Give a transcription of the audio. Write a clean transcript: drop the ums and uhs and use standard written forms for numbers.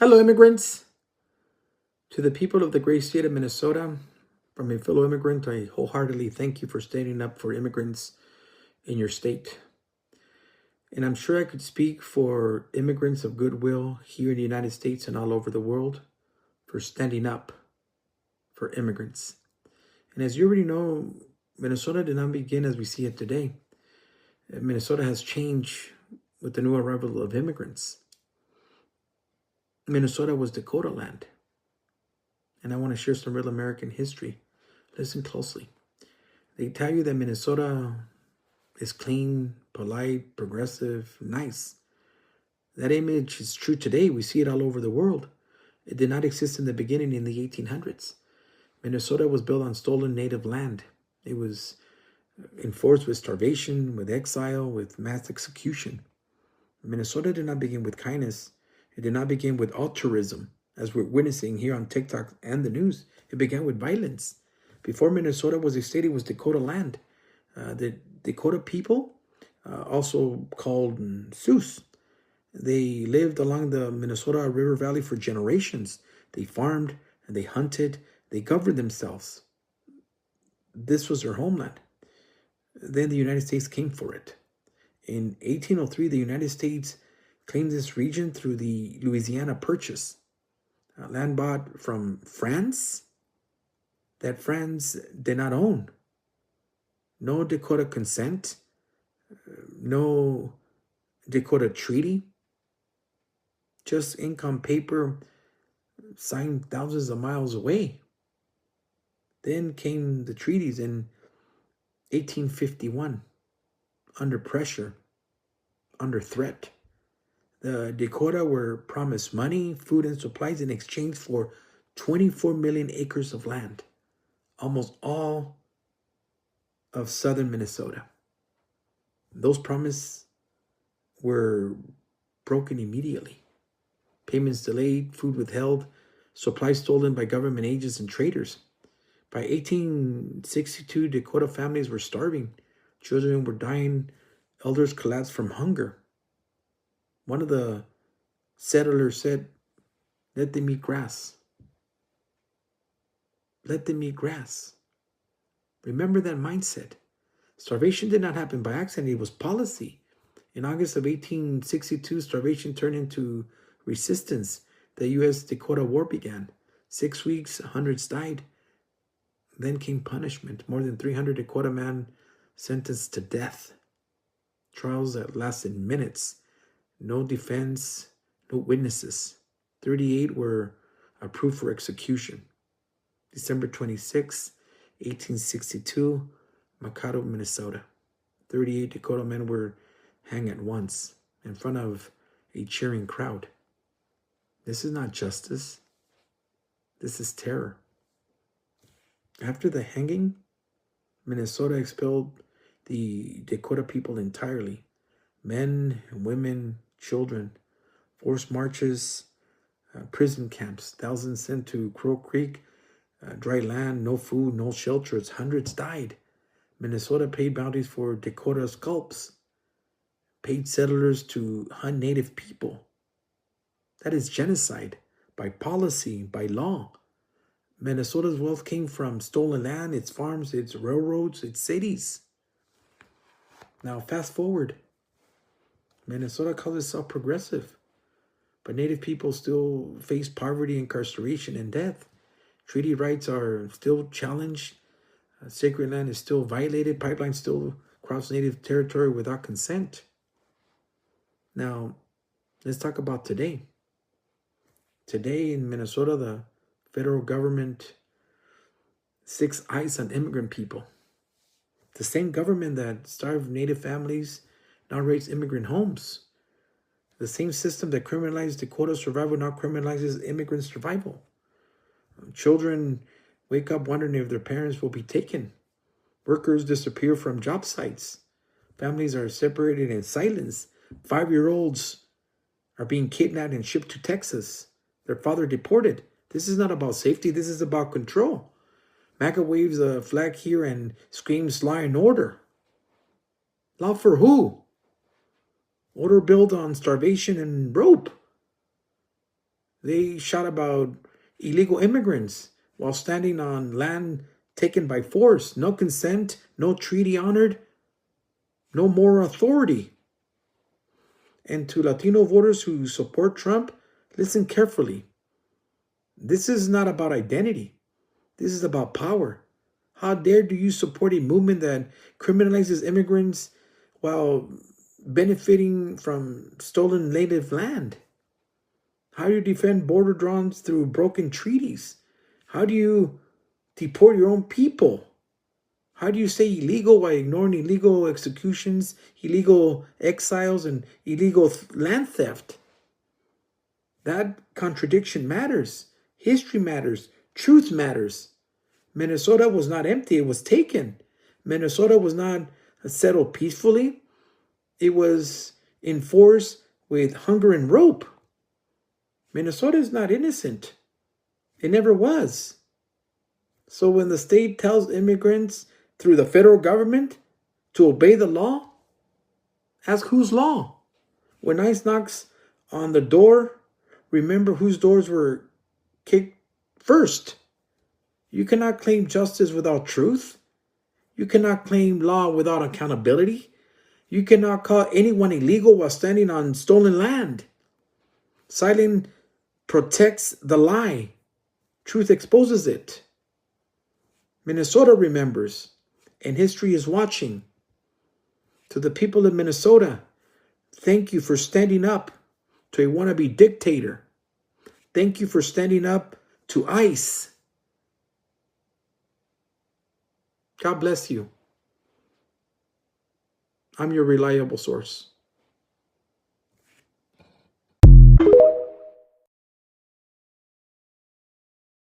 Hello, immigrants. To the people of the great state of Minnesota, from a fellow immigrant, I wholeheartedly thank you for standing up for immigrants in your state. And I'm sure I could speak for immigrants of goodwill here in the United States and all over the world for standing up for immigrants. And as you already know, Minnesota did not begin as we see it today. Minnesota has changed with the new arrival of immigrants. Minnesota was Dakota land. And I want to share some real American history. Listen closely. They tell you that Minnesota is clean, polite, progressive, nice. That image is true today. We see it all over the world. It did not exist in the beginning in the 1800s. Minnesota was built on stolen native land. It was enforced with starvation, with exile, with mass execution. Minnesota did not begin with kindness. It did not begin with altruism, as we're witnessing here on TikTok and the news. It began with violence. Before Minnesota was a state, it was Dakota land. The Dakota people, also called Sioux, they lived along the Minnesota River Valley for generations. They farmed and they hunted. They governed themselves. This was their homeland. Then the United States came for it. In 1803, the United States claimed this region through the Louisiana Purchase. Land bought from France that France did not own. No Dakota consent, no Dakota treaty, just ink on paper signed thousands of miles away. Then came the treaties in 1851, under pressure, under threat. The Dakota were promised money, food, and supplies in exchange for 24 million acres of land, almost all of southern Minnesota. Those promises were broken immediately. Payments delayed, food withheld, supplies stolen by government agents and traders. By 1862, Dakota families were starving. Children were dying. Elders collapsed from hunger. One of the settlers said, "Let them eat grass. Let them eat grass." Remember that mindset. Starvation did not happen by accident. It was policy. In August of 1862, starvation turned into resistance. The U.S.-Dakota War began. 6 weeks, hundreds died. Then came punishment. More than 300 Dakota men sentenced to death. Trials that lasted minutes. No defense, no witnesses. 38 were approved for execution. December 26, 1862, Mankato, Minnesota. 38 Dakota men were hanged at once in front of a cheering crowd. This is not justice. This is terror. After the hanging, Minnesota expelled the Dakota people entirely. Men, women, children, forced marches, prison camps, thousands sent to Crow Creek, dry land, no food, no shelters, hundreds died. Minnesota paid bounties for Dakota scalps, paid settlers to hunt native people. That is genocide by policy, by law. Minnesota's wealth came from stolen land, its farms, its railroads, its cities. Now fast forward. Minnesota calls itself progressive, but Native people still face poverty, incarceration, and death. Treaty rights are still challenged. Sacred land is still violated. Pipelines still cross Native territory without consent. Now, let's talk about today. Today in Minnesota, the federal government sticks eyes on immigrant people. The same government that starved Native families now raise immigrant homes. The same system that criminalized Dakota survival now criminalizes immigrant survival. Children wake up wondering if their parents will be taken. Workers disappear from job sites. Families are separated in silence. 5-year-olds are being kidnapped and shipped to Texas. Their father deported. This is not about safety. This is about control. MAGA waves a flag here and screams law and order. Law for who? Order built on starvation and rope. They shot about illegal immigrants while standing on land taken by force. No consent, no treaty honored, no moral authority. And to Latino voters who support Trump, listen carefully. This is not about identity. This is about power. How dare do you support a movement that criminalizes immigrants while benefiting from stolen native land? How do you defend border draws through broken treaties? How do you deport your own people? How do you say illegal while ignoring illegal executions, illegal exiles, and illegal land theft? That contradiction matters. History matters. Truth matters. Minnesota was not empty. It was taken. Minnesota was not settled peacefully. It was enforced with hunger and rope. Minnesota is not innocent. It never was. So when the state tells immigrants through the federal government to obey the law, ask whose law? When ICE knocks on the door, remember whose doors were kicked first. You cannot claim justice without truth. You cannot claim law without accountability. You cannot call anyone illegal while standing on stolen land. Silence protects the lie. Truth exposes it. Minnesota remembers, and history is watching. To the people of Minnesota, thank you for standing up to a wannabe dictator. Thank you for standing up to ICE. God bless you. I'm your reliable source.